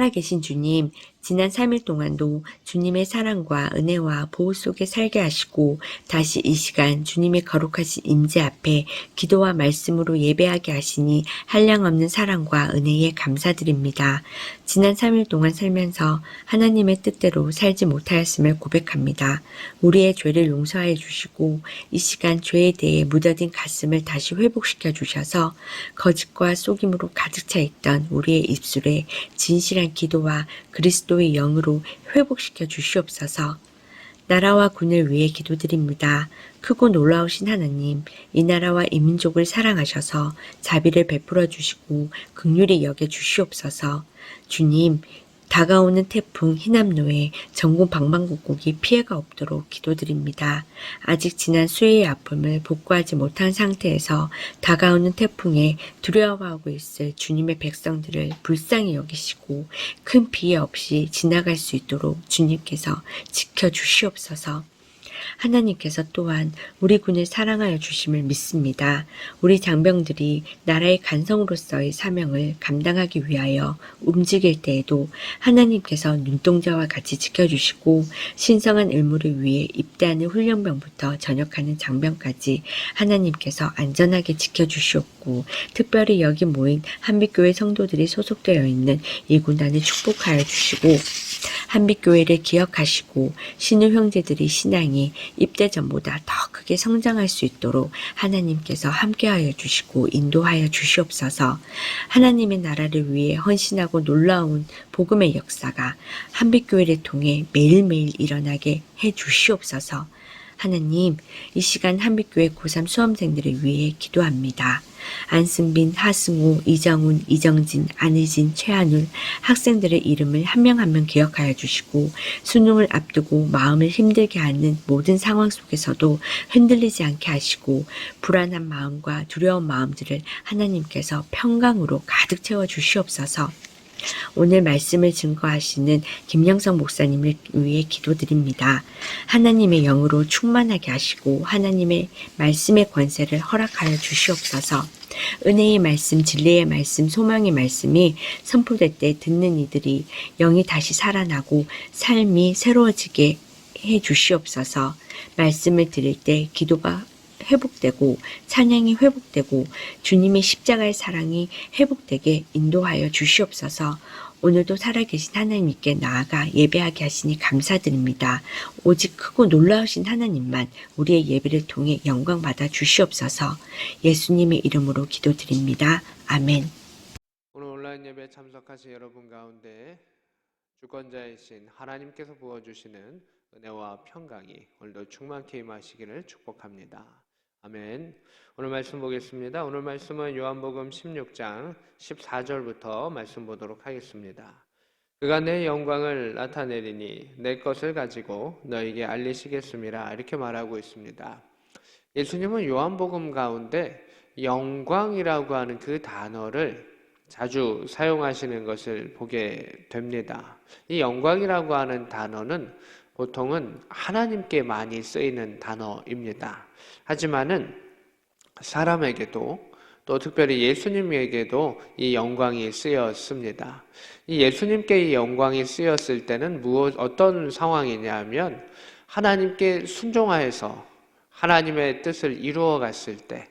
살아계신 주님, 지난 3일 동안도 주님의 사랑과 은혜와 보호 속에 살게 하시고 다시 이 시간 주님의 거룩하신 임재 앞에 기도와 말씀으로 예배하게 하시니 한량없는 사랑과 은혜에 감사드립니다. 지난 3일 동안 살면서 하나님의 뜻대로 살지 못하였음을 고백합니다. 우리의 죄를 용서하여 주시고 이 시간 죄에 대해 묻어진 가슴을 다시 회복시켜 주셔서 거짓과 속임으로 가득 차 있던 우리의 입술에 진실한 기도와 그리스도의 영으로 회복시켜 주시옵소서. 나라와 군을 위해 기도드립니다. 크고 놀라우신 하나님, 이 나라와 이 민족을 사랑하셔서 자비를 베풀어 주시고 긍휼히 여겨 주시옵소서. 주님, 다가오는 태풍 희남노에 전국 방방곡곡이 피해가 없도록 기도드립니다. 아직 지난 수해의 아픔을 복구하지 못한 상태에서 다가오는 태풍에 두려워하고 있을 주님의 백성들을 불쌍히 여기시고 큰 피해 없이 지나갈 수 있도록 주님께서 지켜주시옵소서. 하나님께서 또한 우리 군을 사랑하여 주심을 믿습니다. 우리 장병들이 나라의 간성으로서의 사명을 감당하기 위하여 움직일 때에도 하나님께서 눈동자와 같이 지켜주시고 신성한 의무를 위해 입대하는 훈련병부터 전역하는 장병까지 하나님께서 안전하게 지켜주시옵고 특별히 여기 모인 한빛교회 성도들이 소속되어 있는 이 군단을 축복하여 주시고 한빛교회를 기억하시고 신우 형제들의 신앙이 입대 전보다 더 크게 성장할 수 있도록 하나님께서 함께하여 주시고 인도하여 주시옵소서. 하나님의 나라를 위해 헌신하고 놀라운 복음의 역사가 한빛교회를 통해 매일매일 일어나게 해 주시옵소서. 하나님, 이 시간 한빛교회 고3 수험생들을 위해 기도합니다. 안승빈, 하승우, 이정훈, 이정진, 안혜진, 최한울 학생들의 이름을 한 명 한 명 기억하여 주시고 수능을 앞두고 마음을 힘들게 하는 모든 상황 속에서도 흔들리지 않게 하시고 불안한 마음과 두려운 마음들을 하나님께서 평강으로 가득 채워 주시옵소서. 오늘 말씀을 증거하시는 김영성 목사님을 위해 기도드립니다. 하나님의 영으로 충만하게 하시고 하나님의 말씀의 권세를 허락하여 주시옵소서. 은혜의 말씀, 진리의 말씀, 소망의 말씀이 선포될 때 듣는 이들이 영이 다시 살아나고 삶이 새로워지게 해 주시옵소서. 말씀을 드릴 때 기도가 회복되고 찬양이 회복되고 주님의 십자가의 사랑이 회복되게 인도하여 주시옵소서. 오늘도 살아계신 하나님께 나아가 예배하게 하시니 감사드립니다. 오직 크고 놀라우신 하나님만 우리의 예배를 통해 영광 받아 주시옵소서. 예수님의 이름으로 기도드립니다. 아멘. 오늘 온라인 예배에 참석하신 여러분 가운데 주권자이신 하나님께서 부어주시는 은혜와 평강이 오늘도 충만케 임하시기를 축복합니다. 아멘. 오늘 말씀 보겠습니다. 오늘 말씀은 요한복음 16장 14절부터 말씀 보도록 하겠습니다. 그가 내 영광을 나타내리니 내 것을 가지고 너에게 알리시겠음이라 이렇게 말하고 있습니다. 예수님은 요한복음 가운데 영광이라고 하는 그 단어를 자주 사용하시는 것을 보게 됩니다. 이 영광이라고 하는 단어는 보통은 하나님께 많이 쓰이는 단어입니다. 하지만은 사람에게도 또 특별히 예수님에게도 이 영광이 쓰였습니다. 이 예수님께 이 영광이 쓰였을 때는 어떤 상황이냐면 하나님께 순종하여서 하나님의 뜻을 이루어 갔을 때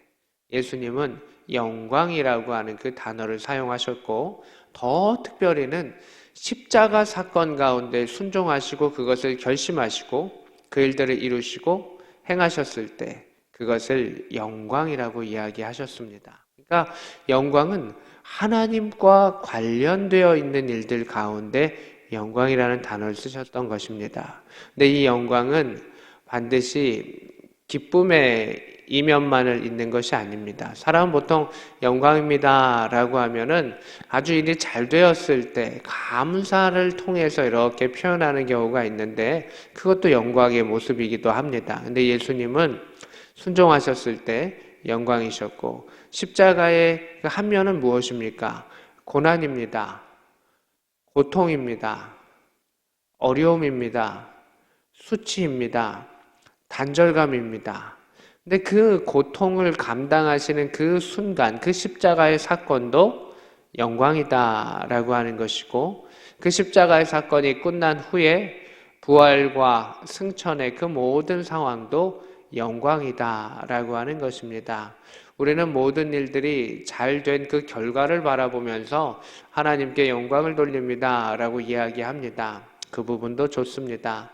예수님은 영광이라고 하는 그 단어를 사용하셨고 더 특별히는 십자가 사건 가운데 순종하시고 그것을 결심하시고 그 일들을 이루시고 행하셨을 때 그것을 영광이라고 이야기하셨습니다. 그러니까 영광은 하나님과 관련되어 있는 일들 가운데 영광이라는 단어를 쓰셨던 것입니다. 근데 이 영광은 반드시 기쁨의 이면만을 있는 것이 아닙니다. 사람은 보통 영광입니다 라고 하면은 아주 일이 잘 되었을 때 감사를 통해서 이렇게 표현하는 경우가 있는데 그것도 영광의 모습이기도 합니다. 근데 예수님은 순종하셨을 때 영광이셨고 십자가의 그 한 면은 무엇입니까? 고난입니다. 고통입니다. 어려움입니다. 수치입니다. 단절감입니다. 근데 그 고통을 감당하시는 그 순간, 그 십자가의 사건도 영광이다라고 하는 것이고 그 십자가의 사건이 끝난 후에 부활과 승천의 그 모든 상황도 영광이다라고 하는 것입니다. 우리는 모든 일들이 잘 된 그 결과를 바라보면서 하나님께 영광을 돌립니다라고 이야기합니다. 그 부분도 좋습니다.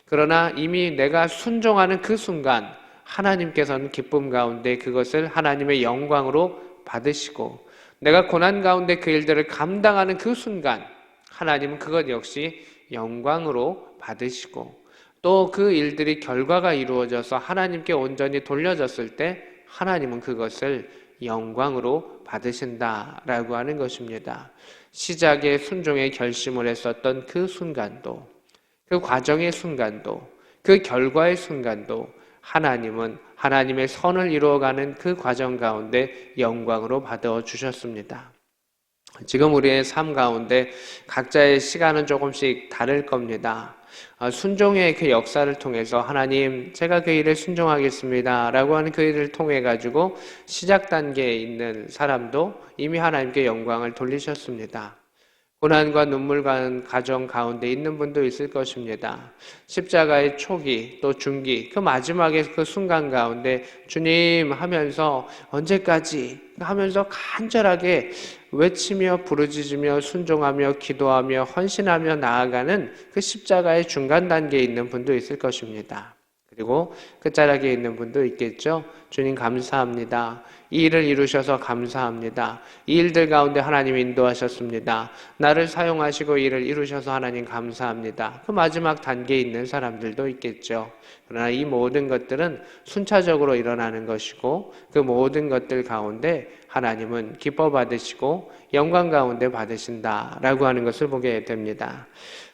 그러나 이미 내가 순종하는 그 순간 하나님께서는 기쁨 가운데 그것을 하나님의 영광으로 받으시고, 내가 고난 가운데 그 일들을 감당하는 그 순간 하나님은 그것 역시 영광으로 받으시고, 또 그 일들이 결과가 이루어져서 하나님께 온전히 돌려졌을 때 하나님은 그것을 영광으로 받으신다라고 하는 것입니다. 시작에 순종의 결심을 했었던 그 순간도, 그 과정의 순간도, 그 결과의 순간도 하나님은 하나님의 선을 이루어가는 그 과정 가운데 영광으로 받아 주셨습니다. 지금 우리의 삶 가운데 각자의 시간은 조금씩 다를 겁니다. 순종의 그 역사를 통해서 하나님, 제가 그 일에 순종하겠습니다 라고 하는 그 일을 통해 가지고 시작 단계에 있는 사람도 이미 하나님께 영광을 돌리셨습니다. 고난과 눈물 가정 가운데 있는 분도 있을 것입니다. 십자가의 초기 또 중기, 그 마지막에 그 순간 가운데 주님 하면서 언제까지 하면서 간절하게 외치며 부르짖으며 순종하며 기도하며 헌신하며 나아가는 그 십자가의 중간 단계에 있는 분도 있을 것입니다. 그리고 끝자락에 있는 분도 있겠죠. 주님 감사합니다. 이 일을 이루셔서 감사합니다. 이 일들 가운데 하나님 인도하셨습니다. 나를 사용하시고 이 일을 이루셔서 하나님 감사합니다. 그 마지막 단계에 있는 사람들도 있겠죠. 그러나 이 모든 것들은 순차적으로 일어나는 것이고, 그 모든 것들 가운데 하나님은 기뻐 받으시고 영광 가운데 받으신다라고 하는 것을 보게 됩니다.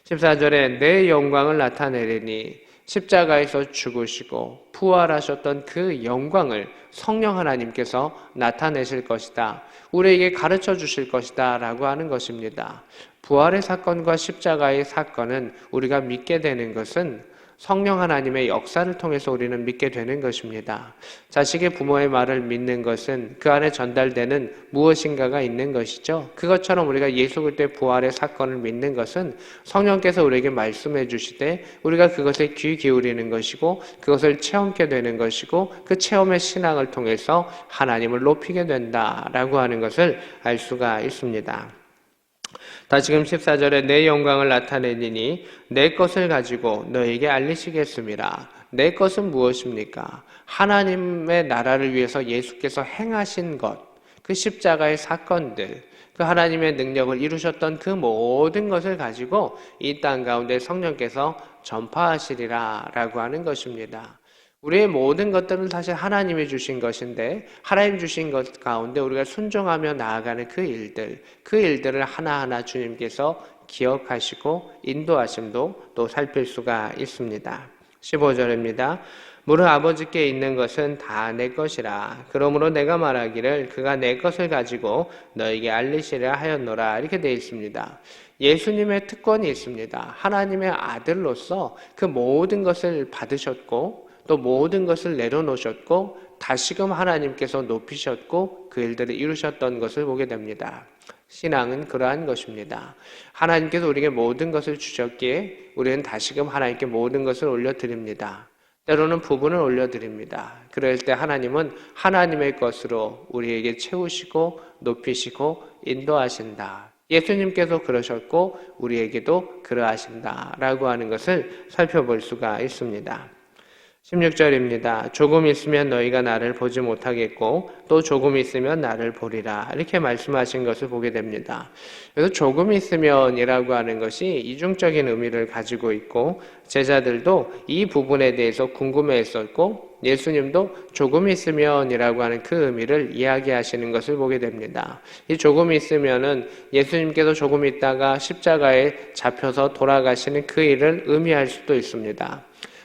14절에 내 영광을 나타내리니, 십자가에서 죽으시고 부활하셨던 그 영광을 성령 하나님께서 나타내실 것이다, 우리에게 가르쳐 주실 것이다 라고 하는 것입니다. 부활의 사건과 십자가의 사건은 우리가 믿게 되는 것은 성령 하나님의 역사를 통해서 우리는 믿게 되는 것입니다. 자식의 부모의 말을 믿는 것은 그 안에 전달되는 무엇인가가 있는 것이죠. 그것처럼 우리가 예수 그리스도의 부활의 사건을 믿는 것은 성령께서 우리에게 말씀해 주시되 우리가 그것에 귀 기울이는 것이고, 그것을 체험케 되는 것이고, 그 체험의 신앙을 통해서 하나님을 높이게 된다라고 하는 것을 알 수가 있습니다. 다시금 14절에 내 영광을 나타내니니 내 것을 가지고 너에게 알리시겠습니다. 내 것은 무엇입니까? 하나님의 나라를 위해서 예수께서 행하신 것, 그 십자가의 사건들, 그 하나님의 능력을 이루셨던 그 모든 것을 가지고 이 땅 가운데 성령께서 전파하시리라 라고 하는 것입니다. 우리의 모든 것들은 사실 하나님이 주신 것인데, 하나님 주신 것 가운데 우리가 순종하며 나아가는 그 일들을 하나하나 주님께서 기억하시고 인도하심도 또 살필 수가 있습니다. 15절입니다. 무릇 아버지께 있는 것은 다 내 것이라. 그러므로 내가 말하기를 그가 내 것을 가지고 너에게 알리시려 하였노라. 이렇게 되어 있습니다. 예수님의 특권이 있습니다. 하나님의 아들로서 그 모든 것을 받으셨고 또 모든 것을 내려놓으셨고 다시금 하나님께서 높이셨고 그 일들을 이루셨던 것을 보게 됩니다. 신앙은 그러한 것입니다. 하나님께서 우리에게 모든 것을 주셨기에 우리는 다시금 하나님께 모든 것을 올려드립니다. 때로는 부분을 올려드립니다. 그럴 때 하나님은 하나님의 것으로 우리에게 채우시고 높이시고 인도하신다. 예수님께서 그러셨고 우리에게도 그러하신다라고 하는 것을 살펴볼 수가 있습니다. 16절입니다. 조금 있으면 너희가 나를 보지 못하겠고 또 조금 있으면 나를 보리라. 이렇게 말씀하신 것을 보게 됩니다. 그래서 조금 있으면이라고 하는 것이 이중적인 의미를 가지고 있고, 제자들도 이 부분에 대해서 궁금해했었고 예수님도 조금 있으면이라고 하는 그 의미를 이야기하시는 것을 보게 됩니다. 이 조금 있으면은 예수님께서 조금 있다가 십자가에 잡혀서 돌아가시는 그 일을 의미할 수도 있습니다.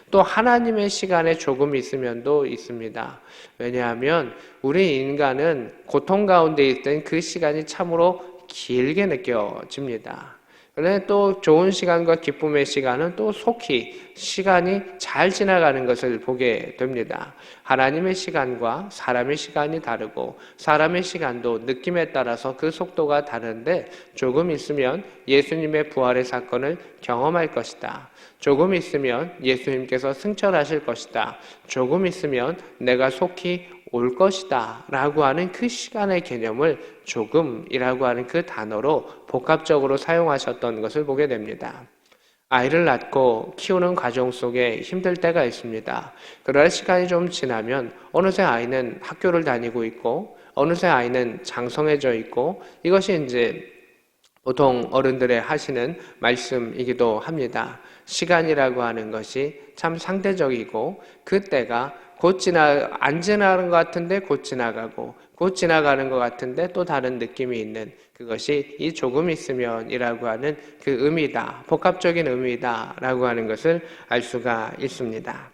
또 하나님의 시간에 조금 있으면도 있습니다. 왜냐하면 우리 인간은 고통 가운데 있던 그 시간이 참으로 길게 느껴집니다. 그런데 또 좋은 시간과 기쁨의 시간은 또 속히 시간이 잘 지나가는 것을 보게 됩니다. 하나님의 시간과 사람의 시간이 다르고 사람의 시간도 느낌에 따라서 그 속도가 다른데 조금 있으면 예수님의 부활의 사건을 경험할 것이다. 조금 있으면 예수님께서 승천하실 것이다. 조금 있으면 내가 속히 올 것이다 라고 하는 그 시간의 개념을 조금이라고 하는 그 단어로 복합적으로 사용하셨던 것을 보게 됩니다. 아이를 낳고 키우는 과정 속에 힘들 때가 있습니다. 그러나 시간이 좀 지나면 어느새 아이는 학교를 다니고 있고 어느새 아이는 장성해져 있고 이것이 이제 보통 어른들의 하시는 말씀이기도 합니다. 시간이라고 하는 것이 참 상대적이고 그때가 안 지나가는 것 같은데 곧 지나가고 곧 지나가는 것 같은데 또 다른 느낌이 있는 그것이 이 조금 있으면이라고 하는 그 의미다. 복합적인 의미다라고 하는 것을 알 수가 있습니다.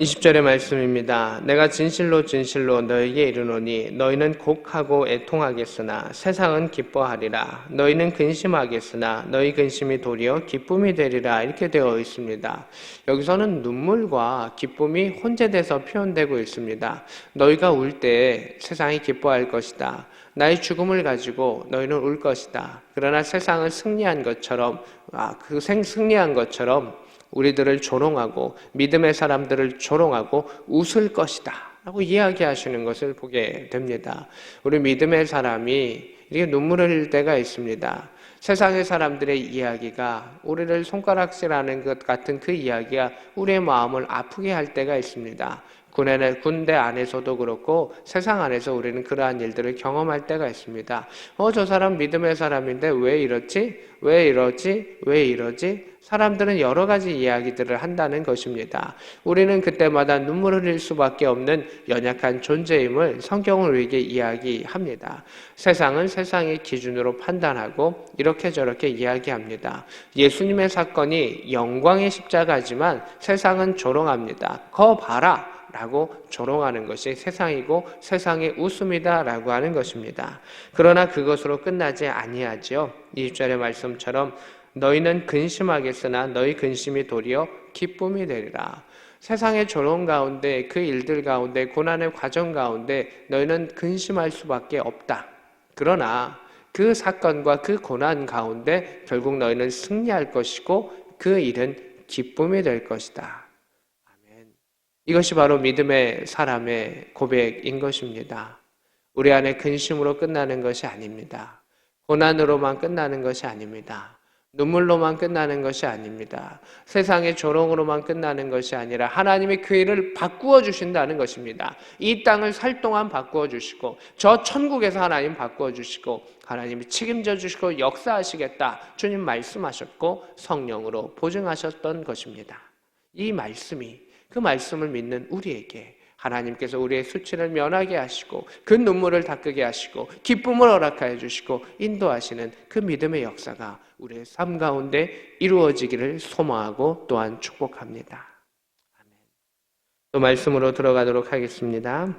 20절의 말씀입니다. 내가 진실로 진실로 너에게 이르노니 너희는 곡하고 애통하겠으나 세상은 기뻐하리라. 너희는 근심하겠으나 너희 근심이 도리어 기쁨이 되리라. 이렇게 되어 있습니다. 여기서는 눈물과 기쁨이 혼재돼서 표현되고 있습니다. 너희가 울 때 세상이 기뻐할 것이다. 나의 죽음을 가지고 너희는 울 것이다. 그러나 세상은 승리한 것처럼 승리한 것처럼 우리들을 조롱하고 믿음의 사람들을 조롱하고 웃을 것이다 라고 이야기하시는 것을 보게 됩니다. 우리 믿음의 사람이 이렇게 눈물을 흘릴 때가 있습니다. 세상의 사람들의 이야기가 우리를 손가락질하는 것 같은 그 이야기가 우리의 마음을 아프게 할 때가 있습니다. 군대 안에서도 그렇고 세상 안에서 우리는 그러한 일들을 경험할 때가 있습니다. 저 사람 믿음의 사람인데 왜 이렇지? 왜 이러지? 왜 이러지? 사람들은 여러 가지 이야기들을 한다는 것입니다. 우리는 그때마다 눈물을 흘릴 수밖에 없는 연약한 존재임을 성경을 우리에게 이야기합니다. 세상은 세상의 기준으로 판단하고 이렇게 저렇게 이야기합니다. 예수님의 사건이 영광의 십자가지만 세상은 조롱합니다. 거 봐라! 라고 조롱하는 것이 세상이고 세상의 웃음이다 라고 하는 것입니다. 그러나 그것으로 끝나지 아니하죠. 20절의 말씀처럼 너희는 근심하겠으나 너희 근심이 도리어 기쁨이 되리라. 세상의 조롱 가운데 그 일들 가운데 고난의 과정 가운데 너희는 근심할 수밖에 없다. 그러나 그 사건과 그 고난 가운데 결국 너희는 승리할 것이고 그 일은 기쁨이 될 것이다. 이것이 바로 믿음의 사람의 고백인 것입니다. 우리 안에 근심으로 끝나는 것이 아닙니다. 고난으로만 끝나는 것이 아닙니다. 눈물로만 끝나는 것이 아닙니다. 세상의 조롱으로만 끝나는 것이 아니라 하나님이 그 일을 바꾸어 주신다는 것입니다. 이 땅을 살 동안 바꾸어 주시고 저 천국에서 하나님 바꾸어 주시고 하나님이 책임져 주시고 역사하시겠다. 주님 말씀하셨고 성령으로 보증하셨던 것입니다. 이 말씀이 그 말씀을 믿는 우리에게 하나님께서 우리의 수치를 면하게 하시고 그 눈물을 닦게 하시고 기쁨을 허락하여 주시고 인도하시는 그 믿음의 역사가 우리의 삶 가운데 이루어지기를 소망하고 또한 축복합니다. 아멘. 또 말씀으로 들어가도록 하겠습니다.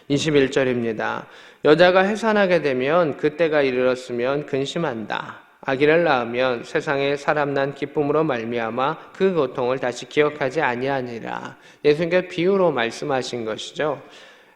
21절입니다. 여자가 해산하게 되면 그때가 이르렀으면 근심한다. 아기를 낳으면 세상에 사람 난 기쁨으로 말미암아 그 고통을 다시 기억하지 아니하니라. 예수님께서 비유로 말씀하신 것이죠.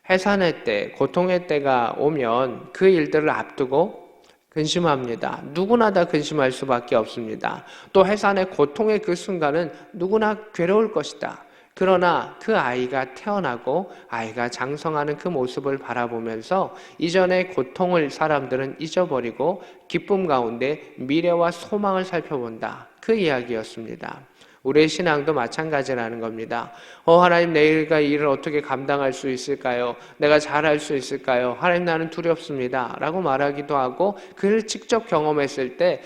해산의 때, 고통의 때가 오면 그 일들을 앞두고 근심합니다. 누구나 다 근심할 수밖에 없습니다. 또 해산의 고통의 그 순간은 누구나 괴로울 것이다. 그러나 그 아이가 태어나고 아이가 장성하는 그 모습을 바라보면서 이전의 고통을 사람들은 잊어버리고 기쁨 가운데 미래와 소망을 살펴본다. 그 이야기였습니다. 우리의 신앙도 마찬가지라는 겁니다. 하나님 내가 이 일을 어떻게 감당할 수 있을까요? 내가 잘할 수 있을까요? 하나님 나는 두렵습니다. 라고 말하기도 하고 그를 직접 경험했을 때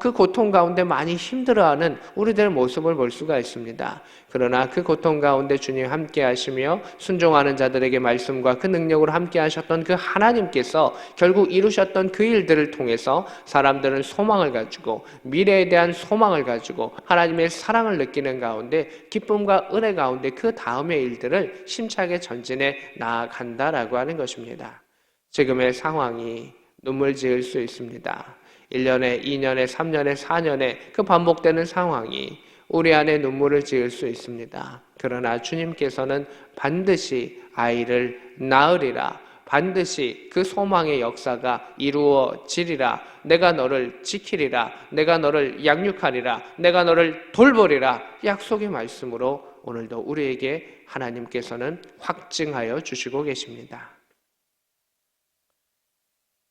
그 고통 가운데 많이 힘들어하는 우리들의 모습을 볼 수가 있습니다. 그러나 그 고통 가운데 주님 함께 하시며 순종하는 자들에게 말씀과 그 능력으로 함께 하셨던 그 하나님께서 결국 이루셨던 그 일들을 통해서 사람들은 소망을 가지고 미래에 대한 소망을 가지고 하나님의 사랑을 느끼는 가운데 기쁨과 은혜 가운데 그 다음의 일들을 심차게 전진해 나아간다라고 하는 것입니다. 지금의 상황이 눈물 지을 수 있습니다. 1년에, 2년에, 3년에, 4년에 그 반복되는 상황이 우리 안에 눈물을 지을 수 있습니다. 그러나 주님께서는 반드시 아이를 낳으리라, 반드시 그 소망의 역사가 이루어지리라, 내가 너를 지키리라, 내가 너를 양육하리라, 내가 너를 돌보리라 약속의 말씀으로 오늘도 우리에게 하나님께서는 확증하여 주시고 계십니다.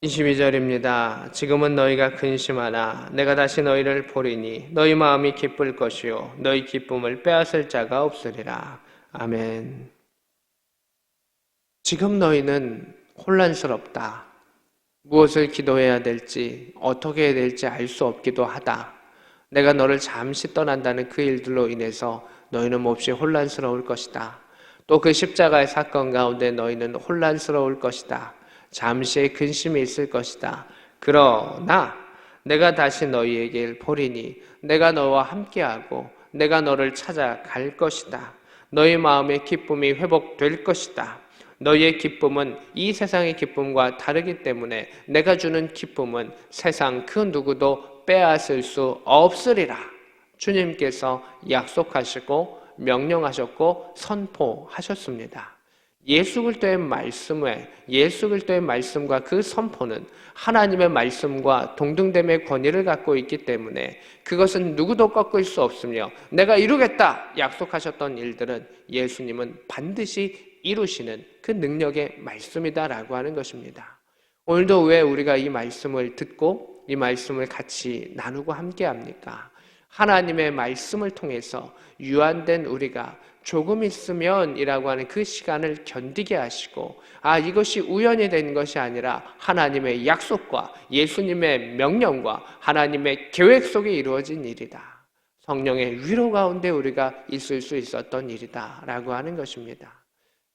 22절입니다. 지금은 너희가 근심하나 내가 다시 너희를 보리니 너희 마음이 기쁠 것이요 너희 기쁨을 빼앗을 자가 없으리라. 아멘. 지금 너희는 혼란스럽다. 무엇을 기도해야 될지 어떻게 해야 될지 알 수 없기도 하다. 내가 너를 잠시 떠난다는 그 일들로 인해서 너희는 몹시 혼란스러울 것이다. 또 그 십자가의 사건 가운데 너희는 혼란스러울 것이다. 잠시의 근심이 있을 것이다. 그러나 내가 다시 너희에게 보리니 내가 너와 함께하고 내가 너를 찾아갈 것이다. 너희 마음의 기쁨이 회복될 것이다. 너희의 기쁨은 이 세상의 기쁨과 다르기 때문에 내가 주는 기쁨은 세상 그 누구도 빼앗을 수 없으리라. 주님께서 약속하시고 명령하셨고 선포하셨습니다. 예수 그리스도의 말씀과 그 선포는 하나님의 말씀과 동등됨의 권위를 갖고 있기 때문에 그것은 누구도 꺾을 수 없으며 내가 이루겠다 약속하셨던 일들은 예수님은 반드시 이루시는 그 능력의 말씀이다라고 하는 것입니다. 오늘도 왜 우리가 이 말씀을 듣고 이 말씀을 같이 나누고 함께합니까? 하나님의 말씀을 통해서 유한된 우리가 조금 있으면 이라고 하는 그 시간을 견디게 하시고 이것이 우연히 된 것이 아니라 하나님의 약속과 예수님의 명령과 하나님의 계획 속에 이루어진 일이다. 성령의 위로 가운데 우리가 있을 수 있었던 일이다 라고 하는 것입니다.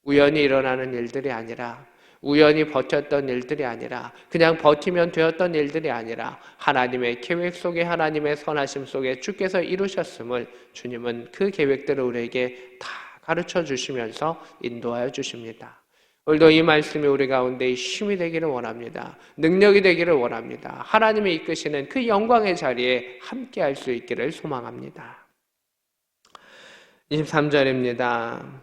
우연히 일어나는 일들이 아니라 우연히 버텼던 일들이 아니라 그냥 버티면 되었던 일들이 아니라 하나님의 계획 속에 하나님의 선하심 속에 주께서 이루셨음을 주님은 그 계획들을 우리에게 다 가르쳐 주시면서 인도하여 주십니다. 오늘도 이 말씀이 우리 가운데 힘이 되기를 원합니다. 능력이 되기를 원합니다. 하나님이 이끄시는 그 영광의 자리에 함께할 수 있기를 소망합니다. 23절입니다.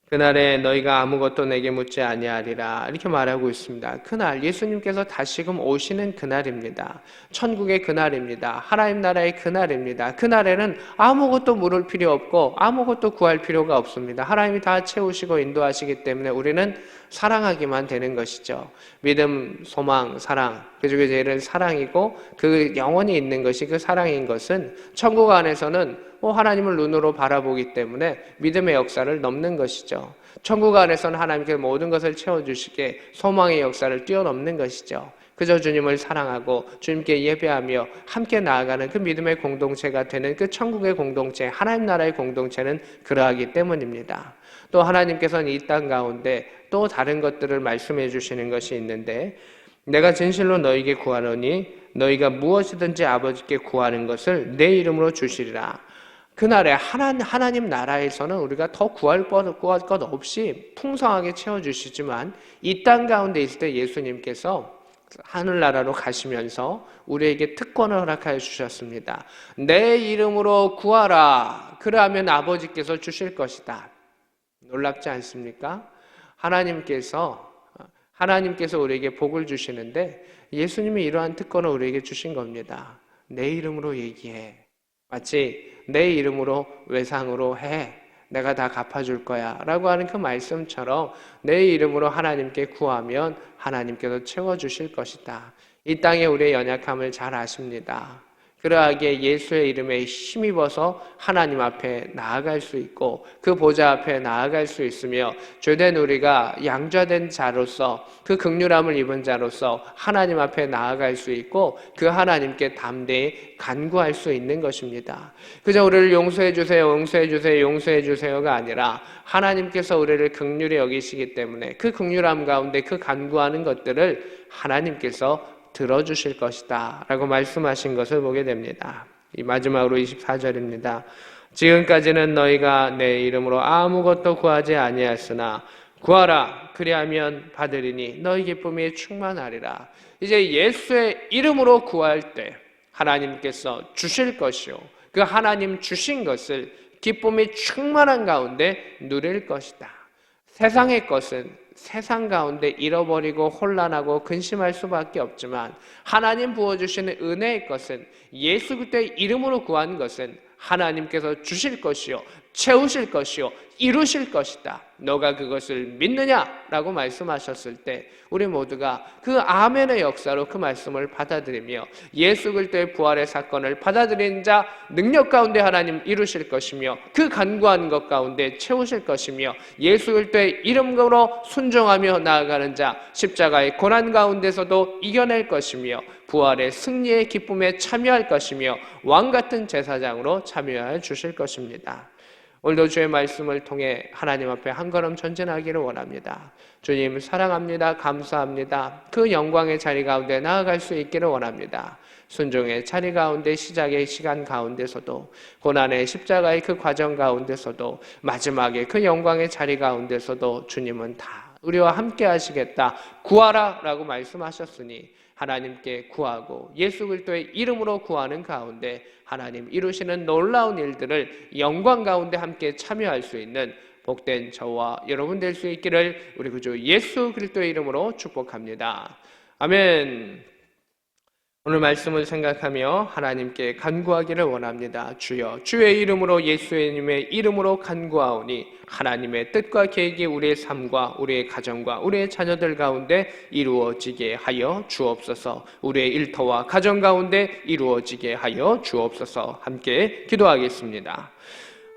그날에 너희가 아무것도 내게 묻지 아니하리라 이렇게 말하고 있습니다. 그날 예수님께서 다시금 오시는 그날입니다. 천국의 그날입니다. 하나님 나라의 그날입니다. 그날에는 아무것도 물을 필요 없고 아무것도 구할 필요가 없습니다. 하나님이 다 채우시고 인도하시기 때문에 우리는 사랑하기만 되는 것이죠. 믿음, 소망, 사랑, 그 중에 제일은 사랑이고 그 영원히 있는 것이 그 사랑인 것은 천국 안에서는 하나님을 눈으로 바라보기 때문에 믿음의 역사를 넘는 것이죠. 천국 안에서는 하나님께 모든 것을 채워주시게 소망의 역사를 뛰어넘는 것이죠. 그저 주님을 사랑하고 주님께 예배하며 함께 나아가는 그 믿음의 공동체가 되는 그 천국의 공동체, 하나님 나라의 공동체는 그러하기 때문입니다. 또 하나님께서는 이 땅 가운데 또 다른 것들을 말씀해 주시는 것이 있는데 내가 진실로 너희에게 구하노니 너희가 무엇이든지 아버지께 구하는 것을 내 이름으로 주시리라. 그날에 하나님 나라에서는 우리가 더 구할 것 없이 풍성하게 채워주시지만 이 땅 가운데 있을 때 예수님께서 하늘나라로 가시면서 우리에게 특권을 허락하여 주셨습니다. 내 이름으로 구하라. 그러하면 아버지께서 주실 것이다. 놀랍지 않습니까? 하나님께서 우리에게 복을 주시는데 예수님이 이러한 특권을 우리에게 주신 겁니다. 내 이름으로 얘기해. 마치 내 이름으로 외상으로 해. 내가 다 갚아줄 거야 라고 하는 그 말씀처럼 내 이름으로 하나님께 구하면 하나님께서 채워주실 것이다. 이 땅에 우리의 연약함을 잘 아십니다. 그러하게 예수의 이름에 힘입어서 하나님 앞에 나아갈 수 있고 그 보좌 앞에 나아갈 수 있으며 죄된 우리가 양좌된 자로서 그 긍휼함을 입은 자로서 하나님 앞에 나아갈 수 있고 그 하나님께 담대히 간구할 수 있는 것입니다. 그저 우리를 용서해 주세요, 용서해 주세요, 용서해 주세요가 아니라 하나님께서 우리를 긍휼히 여기시기 때문에 그 긍휼함 가운데 그 간구하는 것들을 하나님께서 들어주실 것이다 라고 말씀하신 것을 보게 됩니다. 이 마지막으로 24절입니다. 지금까지는 너희가 내 이름으로 아무것도 구하지 아니하였으나 구하라 그리하면 받으리니 너희 기쁨이 충만하리라. 이제 예수의 이름으로 구할 때 하나님께서 주실 것이요 그 하나님 주신 것을 기쁨이 충만한 가운데 누릴 것이다. 세상의 것은 세상 가운데 잃어버리고 혼란하고 근심할 수밖에 없지만 하나님 부어주시는 은혜의 것은 예수 그리스도의 이름으로 구한 것은 하나님께서 주실 것이요 채우실 것이요 이루실 것이다. 너가 그것을 믿느냐라고 말씀하셨을 때 우리 모두가 그 아멘의 역사로 그 말씀을 받아들이며 예수 그리스도의 부활의 사건을 받아들인 자 능력 가운데 하나님 이루실 것이며 그 간구한 것 가운데 채우실 것이며 예수 그리스도의 이름으로 순종하며 나아가는 자 십자가의 고난 가운데서도 이겨낼 것이며 부활의 승리의 기쁨에 참여할 것이며 왕같은 제사장으로 참여해 주실 것입니다. 오늘도 주의 말씀을 통해 하나님 앞에 한 걸음 전진하기를 원합니다. 주님 사랑합니다. 감사합니다. 그 영광의 자리 가운데 나아갈 수 있기를 원합니다. 순종의 자리 가운데 시작의 시간 가운데서도 고난의 십자가의 그 과정 가운데서도 마지막에 그 영광의 자리 가운데서도 주님은 다 우리와 함께 하시겠다. 구하라 라고 말씀하셨으니 하나님께 구하고 예수 그리스도의 이름으로 구하는 가운데 하나님 이루시는 놀라운 일들을 영광 가운데 함께 참여할 수 있는 복된 저와 여러분 될 수 있기를 우리 구주 예수 그리스도의 이름으로 축복합니다. 아멘. 오늘 말씀을 생각하며 하나님께 간구하기를 원합니다. 주여 주의 이름으로 예수님의 이름으로 간구하오니 하나님의 뜻과 계획이 우리의 삶과 우리의 가정과 우리의 자녀들 가운데 이루어지게 하여 주옵소서. 우리의 일터와 가정 가운데 이루어지게 하여 주옵소서. 함께 기도하겠습니다.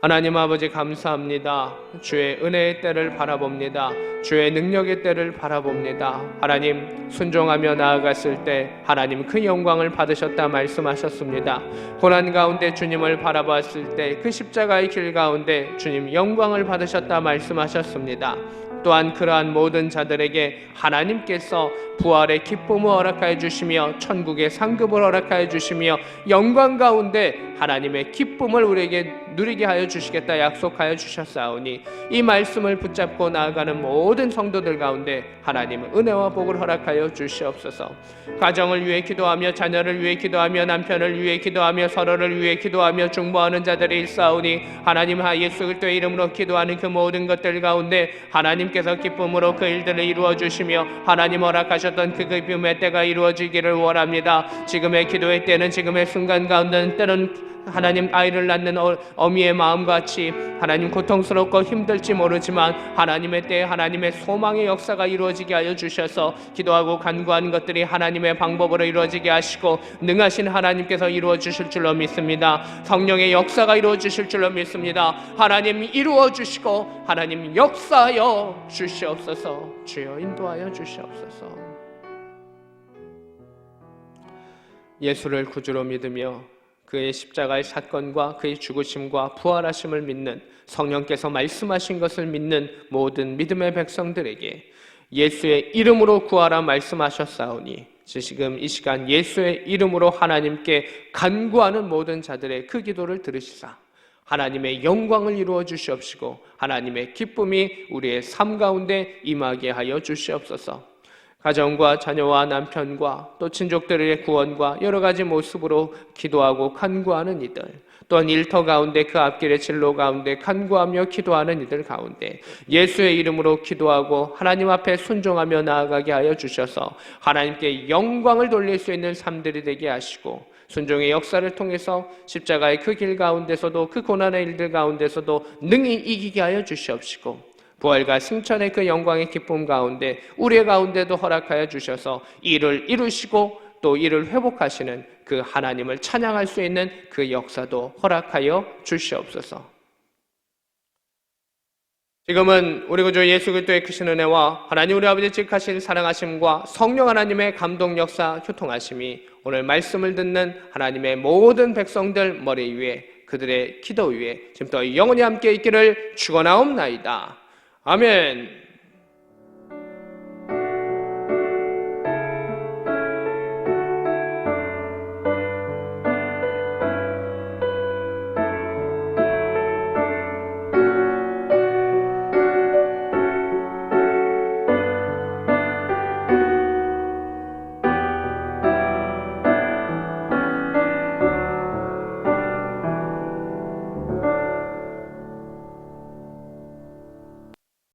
하나님 아버지 감사합니다. 주의 은혜의 때를 바라봅니다. 주의 능력의 때를 바라봅니다. 하나님 순종하며 나아갔을 때 하나님 그 영광을 받으셨다 말씀하셨습니다. 고난 가운데 주님을 바라봤을 때 그 십자가의 길 가운데 주님 영광을 받으셨다 말씀하셨습니다. 또한 그러한 모든 자들에게 하나님께서 부활의 기쁨을 허락하여 주시며 천국의 상급을 허락하여 주시며 영광 가운데 하나님의 기쁨을 우리에게 누리게 하여 주시겠다 약속하여 주셨사오니 이 말씀을 붙잡고 나아가는 모든 성도들 가운데 하나님 은혜와 복을 허락하여 주시옵소서. 가정을 위해 기도하며 자녀를 위해 기도하며 남편을 위해 기도하며 서로를 위해 기도하며 중보하는 자들이 있사오니 하나님 예수 그리스도의 이름으로 기도하는 그 모든 것들 가운데 하나님께서 기쁨으로 그 일들을 이루어 주시며 하나님 허락하셨던 그 기쁨의 때가 이루어지기를 원합니다. 지금의 기도의 때는 지금의 순간 가운데는 때는 하나님 아이를 낳는 어미의 마음같이 하나님 고통스럽고 힘들지 모르지만 하나님의 때에 하나님의 소망의 역사가 이루어지게 하여 주셔서 기도하고 간구하는 것들이 하나님의 방법으로 이루어지게 하시고 능하신 하나님께서 이루어 주실 줄로 믿습니다. 성령의 역사가 이루어 주실 줄로 믿습니다. 하나님 이루어 주시고 하나님 역사하여 주시옵소서. 주여 인도하여 주시옵소서. 예수를 구주로 믿으며 그의 십자가의 사건과 그의 죽으심과 부활하심을 믿는 성령께서 말씀하신 것을 믿는 모든 믿음의 백성들에게 예수의 이름으로 구하라 말씀하셨사오니 지금 이 시간 예수의 이름으로 하나님께 간구하는 모든 자들의 그 기도를 들으시사 하나님의 영광을 이루어 주시옵시고 하나님의 기쁨이 우리의 삶 가운데 임하게 하여 주시옵소서. 가정과 자녀와 남편과 또 친족들의 구원과 여러 가지 모습으로 기도하고 간구하는 이들, 또한 일터 가운데 그 앞길의 진로 가운데 간구하며 기도하는 이들 가운데 예수의 이름으로 기도하고 하나님 앞에 순종하며 나아가게 하여 주셔서 하나님께 영광을 돌릴 수 있는 삶들이 되게 하시고 순종의 역사를 통해서 십자가의 그 길 가운데서도 그 고난의 일들 가운데서도 능히 이기게 하여 주시옵시고 부활과 승천의 그 영광의 기쁨 가운데 우리의 가운데도 허락하여 주셔서 이를 이루시고 또 이를 회복하시는 그 하나님을 찬양할 수 있는 그 역사도 허락하여 주시옵소서. 지금은 우리 구주 예수 그리스도의 크신 은혜와 하나님 우리 아버지 직하신 사랑하심과 성령 하나님의 감동 역사 교통하심이 오늘 말씀을 듣는 하나님의 모든 백성들 머리 위에 그들의 기도 위에 지금부터 영원히 함께 있기를 축원하옵나이다. 아멘.